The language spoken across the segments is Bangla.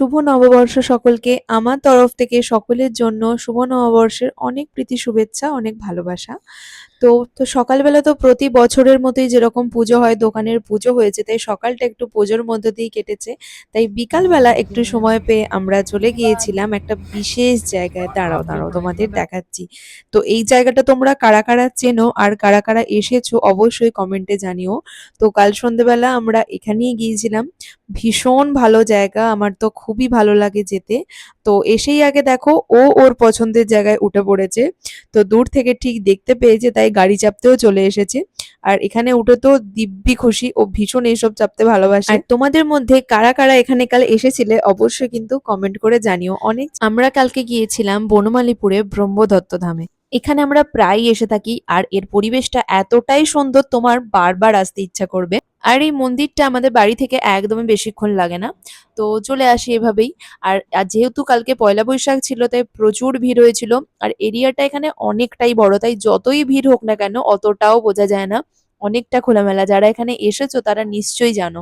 শুভ নববর্ষ সকলকে। আমার তরফ থেকে সকলের জন্য শুভ নববর্ষের অনেক প্রীতি শুভেচ্ছা, অনেক ভালোবাসা। তো সকালবেলা তো প্রতি বছরের মতোই যেরকম পুজো হয়, দোকানের পুজো হয়েছে, তাই সকালটা একটু পুজোর মধ্যে দিয়েই কেটেছে। তাই বিকালবেলা একটু সময় পেয়ে আমরা চলে গিয়েছিলাম একটা বিশেষ জায়গায়। দাঁড়াও দাঁড়াও তোমাদের দেখাচ্ছি। তো এই জায়গাটা তোমরা কারা কারা চেনো আর কারা কারা এসেছো অবশ্যই কমেন্টে জানিও। তো কাল সন্ধ্যেবেলা আমরা এখানেই গিয়েছিলাম। ভীষণ ভালো জায়গা, আমার তো খুবই ভালো লাগে যেতে। তো এসেই আগে দেখো ও ওর পছন্দের জায়গায় উঠে পড়েছে। তো দূর থেকে ঠিক দেখতে পেয়েছে, তাই গাড়ি চাপতেও চলে এসেছে। আর এখানে উঠে তো দিব্যি খুশি, ও ভীষণ এইসব চাপতে ভালোবাসে। আর তোমাদের মধ্যে কারা কারা এখানে কাল এসেছিলে অবশ্যই কিন্তু কমেন্ট করে জানিও। আমরা কালকে গিয়েছিলাম বনমালীপুরে ব্রহ্মদত্ত ধামে। এখানে আমরা প্রায়ই এসে থাকি, আর এর পরিবেশটা এতটাই সুন্দর তোমার বারবার আসতে ইচ্ছা করবে। আর এই মন্দিরটা আমাদের বাড়ি থেকে একদমই বেশিক্ষণ লাগে না, তো চলে আসি এভাবেই। আর যেহেতু কালকে পয়লা বৈশাখ ছিল, তাই প্রচুর ভিড় হয়েছিল। আর এরিয়াটা এখানে অনেকটাই বড়, তাই যতই ভিড় হোক না কেন অতটাও বোঝা যায় না। অনেকটা খোলামেলা, যারা এখানে এসেছো তারা নিশ্চয়ই জানো।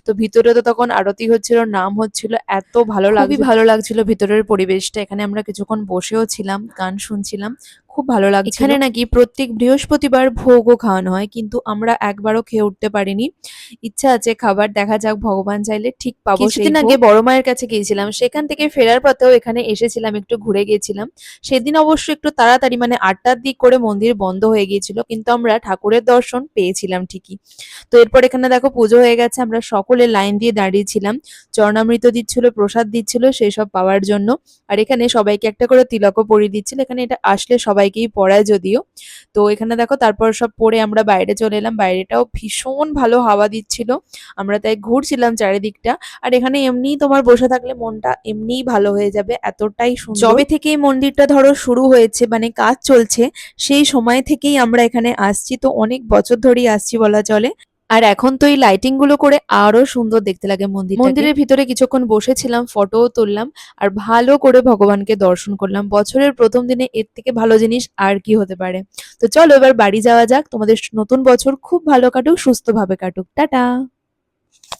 তো ভিতরে তো তখন আরতি হচ্ছিল, নাম হচ্ছিল, এত ভালো লাগছিল, খুবই ভালো লাগছিল ভিতরের পরিবেশটা। এখানে আমরা কিছুক্ষণ বসেও ছিলাম, গান শুনছিলাম, খুব ভালো লাগছিল। এখানে নাকি প্রত্যেক বৃহস্পতিবার ভোগও খাওয়ানো হয়, কিন্তু আমরা একবারও খেয়ে উঠতে পারিনি। ইচ্ছা আছে খাবার, দেখা যাক ভগবান চাইলে ঠিক পাবো। কিছুদিন আগে বড় মায়ের কাছে গিয়েছিলাম, সেখান থেকে ফেরার পথেও এখানে এসেছিলাম, একটু ঘুরে গিয়েছিলাম। সেদিন অবশ্য একটু তাড়াতাড়ি, মানে 8টার দিক করে মন্দির বন্ধ হয়ে গিয়েছিল, কিন্তু আমরা ঠাকুরের দর্শন পেয়েছিলাম ঠিকই। তো এরপর এখানে দেখো পুজো হয়ে গেছে, আমরা সকলে লাইন দিয়ে দাঁড়িয়েছিলাম। চরণামৃত দিচ্ছিল, প্রসাদ দিচ্ছিল সেই সব পাওয়ার জন্য। আর এখানে সবাইকে একটা করে তিলকও পরিয়ে দিচ্ছিল, এখানে এটা আসলে সবাইকেই পড়ায় যদিও। তো এখানে দেখো তারপর সব পরে আমরা বাইরে চলে এলাম, বাইরেটাও ভীষণ ভালো হাওয়া দিচ্ছিল, আমরা তাই ঘুরছিলাম চারিদিকটা। আর এখানে এমনিই তোমার বসে থাকলে মনটা এমনিই ভালো হয়ে যাবে, এতটাই সুন্দর। যবে থেকে এই মন্দিরটা ধরো শুরু হয়েছে, মানে কাজ চলছে, সেই সময় থেকেই আমরা এখানে আসছি, তো অনেক বছর ধরেই আসছি বলা চলে। আর এখন তো এই লাইটিং গুলো করে আরো সুন্দর দেখতে লাগে মন্দিরের ভিতরে কিছুক্ষণ বসেছিলাম, ফটোও তুললাম, আর ভালো করে ভগবানকে দর্শন করলাম। বছরের প্রথম দিনে এর থেকে ভালো জিনিস আর কি হতে পারে। তো চলো এবার বাড়ি যাওয়া যাক, তোমাদের নতুন বছর খুব ভালো কাটুক, সুস্থভাবে কাটুক। টাটা।